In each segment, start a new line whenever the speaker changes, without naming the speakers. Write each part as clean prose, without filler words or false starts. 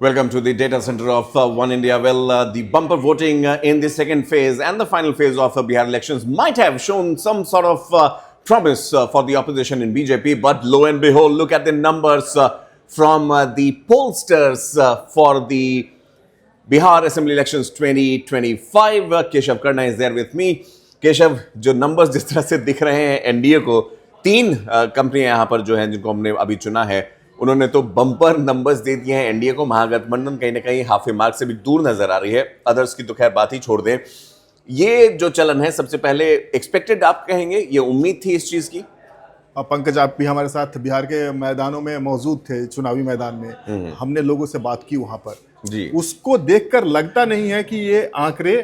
Welcome to the data center of One India. Well, the bumper voting in the second phase and the final phase of Bihar elections might have shown some sort of promise for the opposition in BJP, but lo and behold, look at the numbers from the pollsters for the Bihar Assembly Elections 2025. Keshav Karna is there with me. Keshav, जो numbers जिस तरह से दिख रहे हैं NDA को, तीन कंपनियां यहां पर जो हैं जिनको हमने अभी चुना है, उन्होंने तो बम्पर नंबर्स दे दिए हैं एनडीए को। महागठबंधन कहीं ना कहीं हाफ ए मार्क से भी दूर नजर आ रही है। अदर्स की तो खैर बात ही छोड़ दें। ये जो चलन है, सबसे पहले एक्सपेक्टेड आप कहेंगे, ये उम्मीद थी इस चीज की?
पंकज, आप भी हमारे साथ बिहार के मैदानों में मौजूद थे, चुनावी मैदान में हमने लोगों से बात की वहां पर जी। उसको देखकर लगता नहीं है कि ये आंकड़े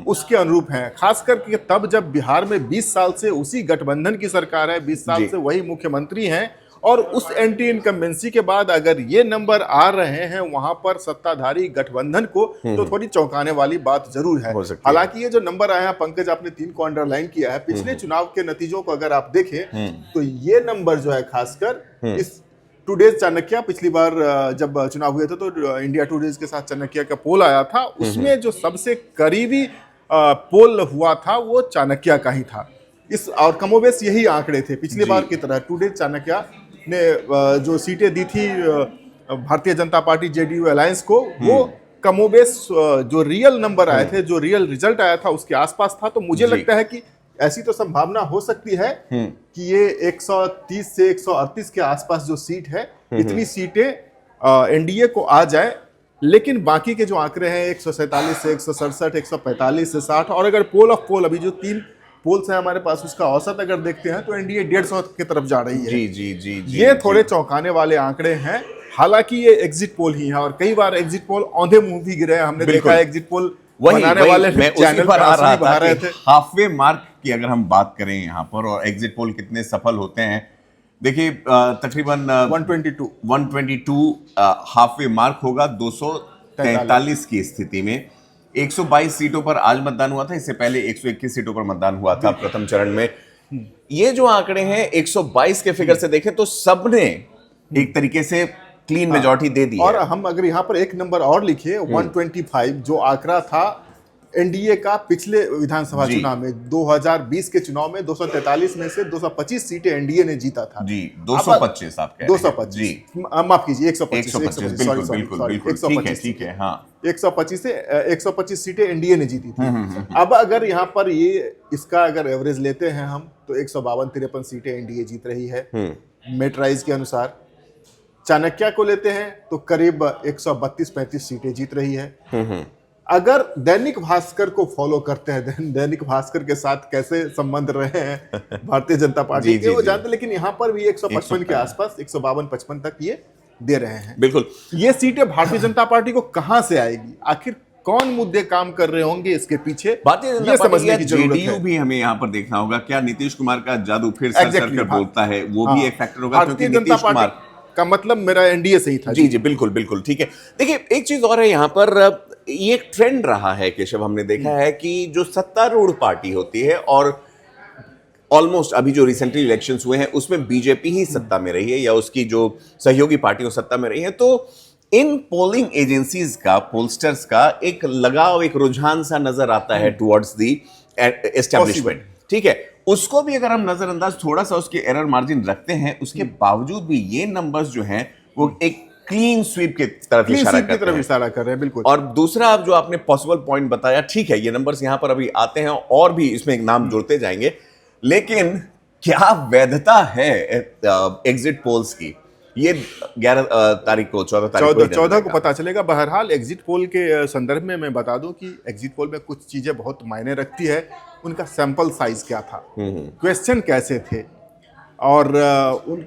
उसके अनुरूप हैं, खासकर कि तब जब बिहार में 20 साल से उसी गठबंधन की सरकार है, 20 साल से वही मुख्यमंत्री हैं, और उस एंटी इनकम्बेंसी के बाद अगर ये नंबर आ रहे हैं वहां पर सत्ताधारी गठबंधन को, तो थोड़ी चौंकाने वाली बात जरूर है। हालांकि ये जो नंबर आया, पंकज आपने 3 को अंडरलाइन किया है, पिछले चुनाव के नतीजों को अगर आप देखें तो ये नंबर जो है, खासकर इस टुडेज चाणक्य, पिछली बार जब चुनाव हुए थे तो इंडिया टुडेज के साथ चाणक्य का पोल आया था, उसमें जो सबसे करीबी पोल हुआ था वो चाणक्य का ही था। इस और कमोबेश यही आंकड़े थे पिछली बार की तरह। टुडेज चाणक्य ने जो सीटें दी थी Bharatiya Janata party JDU alliance को, वो कमोबेश जो रियल नंबर आए थे, जो रियल रिजल्ट आया था, उसके आसपास था। तो मुझे लगता है कि ऐसी तो संभावना हो सकती है कि ये 130 से 138 के आसपास जो सीट है, इतनी सीटें एनडीए को आ जाए। लेकिन बाकी के जो आंकड़े हैं 147 से 167, 145 से 60, और अगर पोल ऑफ पोल, अभी जो 3 पोल्स है हमारे पास, उसका औसत अगर देखते हैं तो एनडीए 150 की तरफ जा रही है। जी। ये थोड़े चौंकाने वाले आंकड़े हैं। हालांकि ये एग्जिट पोल ही है, और कई बार एग्जिट पोल औंधे मुंह भी गिरे हैं। हमने देखा है एग्जिट पोल बनाने वाले चैनल पर आ रहा था कि
हाफवे मार्क की अगर हम बात करें यहाँ पर, और एग्जिट पोल कितने सफल होते हैं, देखिए तकरीबन 122 हाफवे मार्क होगा 243 की स्थिति में। 122 सीटों पर आज मतदान हुआ था, इससे पहले 121 सीटों पर मतदान हुआ था प्रथम चरण में। ये जो आंकड़े हैं 122 के फिगर से देखें तो सबने एक तरीके से क्लीन मेजॉरिटी दे दी।
और हम अगर यहाँ पर एक नंबर और लिखे, 125 जो आंकड़ा था एनडीए का पिछले विधानसभा चुनाव में, 2020 के चुनाव में 243 में से 225 सीटें एनडीए ने जीता था जी।
225 आप कह रहे हैं?
225 जी, माफ कीजिए, 125
बिल्कुल ठीक है हाँ।
125 सीटें एनडीए ने जीती थी। अब अगर यहाँ पर ये इसका अगर एवरेज लेते हैं हम, तो 152-53 सीटें एनडीए जीत रही है मेटराइज के अनुसार। चाणक्य को लेते हैं तो करीब 132-35 सीटें जीत रही है। अगर दैनिक भास्कर को फॉलो करते हैं, दैनिक भास्कर के साथ कैसे संबंध रहे हैं भारतीय जनता पार्टी के, वो जानते, लेकिन यहाँ पर भी 155 के आसपास, 152-55 तक ये दे रहे हैं।
बिल्कुल।
ये सीटें भारतीय जनता पार्टी को कहां से आएगी, आखिर कौन मुद्दे काम कर रहे होंगे इसके पीछे,
भारतीय जनता पार्टी की जरूरत है। भी हमें यहाँ पर देखना होगा, क्या नीतीश कुमार का जादू फिर सर कर बोलता है, वो भी एक फैक्टर होगा, क्योंकि नीतीश कुमार
का मतलब मेरा एनडीए से ही था।
जी बिल्कुल ठीक है। देखिए एक चीज और है यहाँ पर, ये एक ट्रेंड रहा है केशव, हमने देखा है कि जो सत्तारूढ़ पार्टी होती है, और ऑलमोस्ट अभी जो रिसेंटली इलेक्शंस हुए हैं उसमें बीजेपी ही सत्ता में रही है, या उसकी जो सहयोगी पार्टियों सत्ता में रही है, तो इन पोलिंग एजेंसीज का, पोलस्टर्स का एक लगाव, एक रुझान सा नजर आता है टुवर्ड्स दी एस्टेब्लिशमेंट। ठीक है, उसको भी अगर हम नजरअंदाज थोड़ा सा उसके एरर मार्जिन रखते हैं, उसके बावजूद भी ये नंबर्स जो हैं वो एक क्लीन स्वीप की तरफ
इशारा कर रहे हैं। बिल्कुल।
और दूसरा, अब जो आपने पॉसिबल पॉइंट बताया, ठीक है, ये नंबर्स यहां पर अभी आते हैं और भी इसमें एक नाम जुड़ते जाएंगे, लेकिन क्या वैधता है एग्जिट पोल्स की, ये 11 तारीख को 14
को पता चलेगा। बहरहाल एग्जिट पोल के संदर्भ में मैं बता दूं कि एग्जिट पोल में कुछ चीजें बहुत मायने रखती है। उनका सैंपल साइज क्या था, क्वेश्चन कैसे थे, और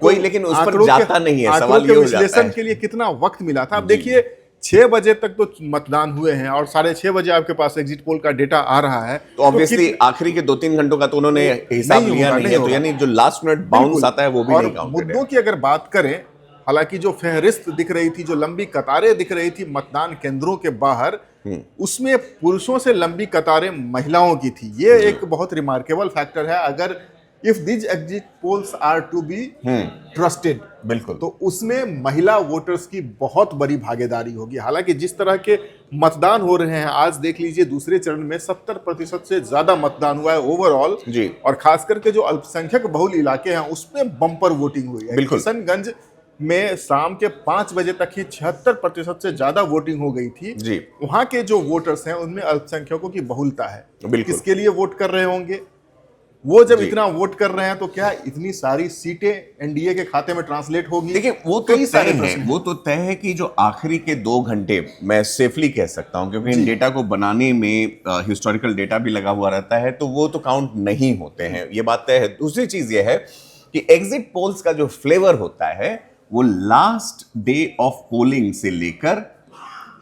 कोई लेकिन उस पर जाता नहीं है, सवाल ये हो जाता है
विश्लेषण के लिए कितना वक्त मिला था। अब देखिए 6 बजे तक तो मतदान हुए हैं, और 6:30 बजे आपके पास एग्जिट पोल का डेटा आ रहा है,
तो ऑब्वियसली आखिरी के 2-3 घंटों का तो उन्होंने हिसाब लिया नहीं है, तो यानी जो लास्ट मिनट बाउंस आता है वो भी नहीं काउंटेड है।
मुद्दों की अगर बात करें, हालांकि जो फहरिस्त दिख रही थी, जो लंबी कतारें दिख रही थी मतदान केंद्रों के बाहर, उसमें पुरुषों से लंबी कतारें महिलाओं की थी। ये एक बहुत रिमार्केबल फैक्टर है। अगर if this exit polls are to be trusted,
बिल्कुल,
तो उसमें महिला वोटर्स की बहुत बड़ी भागीदारी होगी। हालांकि जिस तरह के मतदान हो रहे हैं, आज देख लीजिए दूसरे चरण में 70% से ज्यादा मतदान हुआ है ओवरऑल
जी,
और खास करके जो अल्पसंख्यक बहुल इलाके हैं उसमें बम्पर वोटिंग हुई है।
बिल्कुल,
किशनगंज में शाम के 5 बजे तक ही 76% से ज्यादा वोटिंग हो गई थी
जी,
वहां के जो वोटर्स हैं उनमें अल्पसंख्यकों की बहुलता है।
बिल्कुल,
किसके लिए वोट कर रहे होंगे? वो जब
जी।
इतना वोट कर रहे हैं तो क्या इतनी सारी सीटें एनडीए के खाते में ट्रांसलेट होगी?
देखिए वो तो
कई
तय
सारे
है,
प्रश्न हैं।
वो तो तय है कि जो आखिरी के 2 घंटे मैं सेफली कह सकता हूं, क्योंकि इन डेटा को बनाने में हिस्टोरिकल डेटा भी लगा हुआ रहता है, तो वो तो काउंट नहीं होते हैं, ये बात तय है। दूसरी चीज ये है कि एग्जिट पोल्स का जो फ्लेवर होता है वो लास्ट डे ऑफ पोलिंग से लेकर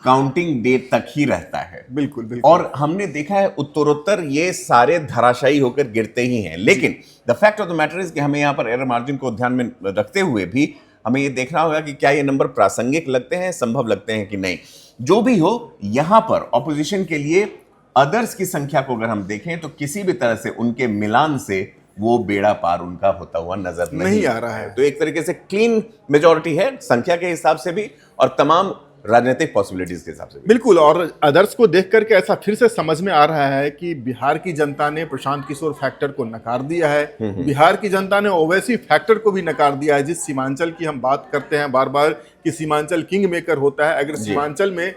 काउंटिंग डे तक ही रहता है।
बिल्कुल बिल्कुल।
और हमने देखा है उत्तरोत्तर ये सारे धराशायी होकर गिरते ही हैं, लेकिन the fact of the matter is कि हमें यहाँ पर एरर मार्जिन को ध्यान में रखते हुए भी हमें ये देखना होगा कि क्या ये नंबर प्रासंगिक लगते हैं, संभव लगते हैं कि नहीं। जो भी हो, यहाँ पर ऑपोजिशन के लिए अदर्स की संख्या को अगर हम देखें तो किसी भी तरह से उनके मिलान से वो बेड़ा पार उनका होता हुआ नजर नहीं
आ रहा है।
तो एक तरीके से क्लीन मेजॉरिटी है संख्या के हिसाब से भी और तमाम राजनीतिक पॉसिबिलिटीज के हिसाब से भी।
बिल्कुल, और अदर्स को देख करके ऐसा फिर से समझ में आ रहा है कि बिहार की जनता ने प्रशांत किशोर फैक्टर को नकार दिया है, बिहार की जनता ने ओवैसी फैक्टर को भी नकार दिया है। जिस सीमांचल की हम बात करते हैं बार बार कि सीमांचल किंग मेकर होता है, अगर सीमांचल में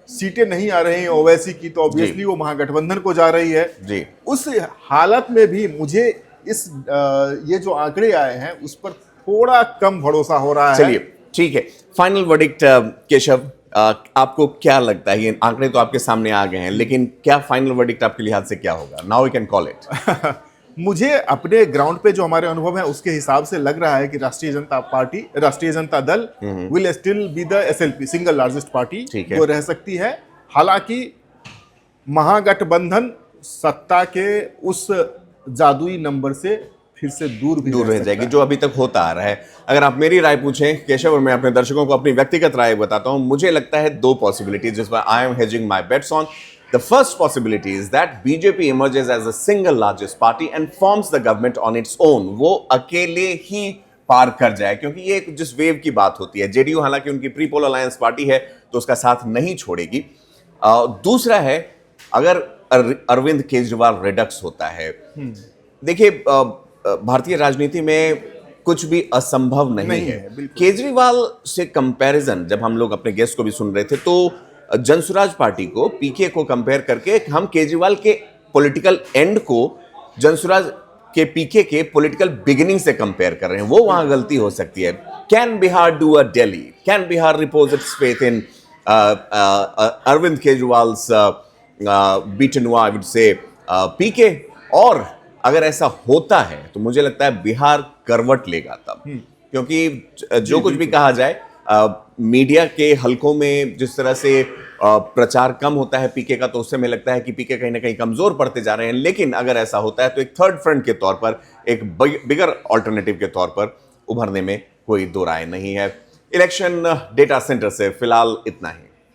सीटें नहीं आ रही हैं ओवैसी की तो ऑब्वियसली वो महागठबंधन को जा रही है
जी।
उस हालत में भी मुझे इस ये जो आंकड़े आए हैं उस पर थोड़ा कम भरोसा हो रहा है।
चलिए ठीक है, फाइनल वर्डिक्ट केशव, आपको क्या लगता है? ये आंकड़े तो आपके सामने आ गए हैं, लेकिन क्या फाइनल वर्डिक्ट आपके लिहाज से क्या होगा? Now we can call it.
मुझे अपने ग्राउंड पे जो हमारे अनुभव है उसके हिसाब से लग रहा है कि राष्ट्रीय Janata Dal will still be the SLP, single largest party, वो रह सकती है। हालांकि महागठबंधन सत्ता के उस जादुई नंबर से फिर से दूर रह
जाएगी, जो अभी तक होता आ रहा है। अगर आप मेरी राय पूछें केशव, और मैं अपने दर्शकों को अपनी व्यक्तिगत राय बताता हूं, मुझे लगता है 2 पॉसिबिलिटीज जिस पर I am hedging my bets on. The first possibility is that BJP emerges as a single largest party and forms the government on its own. वो अकेले ही पार कर जाए, क्योंकि ये एक जिस वेव की बात होती है। जेडीयू हालांकि उनकी प्री पोल अलायंस पार्टी है तो उसका साथ नहीं छोड़ेगी। दूसरा है अगर अरविंद केजरीवाल रिडक्स होता है। देखिए भारतीय राजनीति में कुछ भी असंभव नहीं है। केजरीवाल से कंपैरिजन जब हम लोग अपने गेस्ट को भी सुन रहे थे तो जनसुराज पार्टी को, पीके को कंपेयर करके हम केजरीवाल के पॉलिटिकल एंड को जनसुराज के पीके के पॉलिटिकल बिगिनिंग से कंपेयर कर रहे हैं। वो वहां गलती हो सकती है। Can Bihar do a Delhi? Can Bihar repose its faith in Arvind Kejriwal's beaten I would say PK? और अगर ऐसा होता है तो मुझे लगता है बिहार करवट लेगा तब, क्योंकि जो कुछ भी कहा जाए मीडिया के हलकों में जिस तरह से प्रचार कम होता है पीके का, तो उससे हमें लगता है कि पीके कहीं ना कहीं कमजोर पड़ते जा रहे हैं। लेकिन अगर ऐसा होता है तो एक थर्ड फ्रंट के तौर पर, एक बिगर ऑल्टरनेटिव के तौर पर उभरने में कोई दो राय नहीं है। इलेक्शन डेटा सेंटर से फिलहाल इतना ही।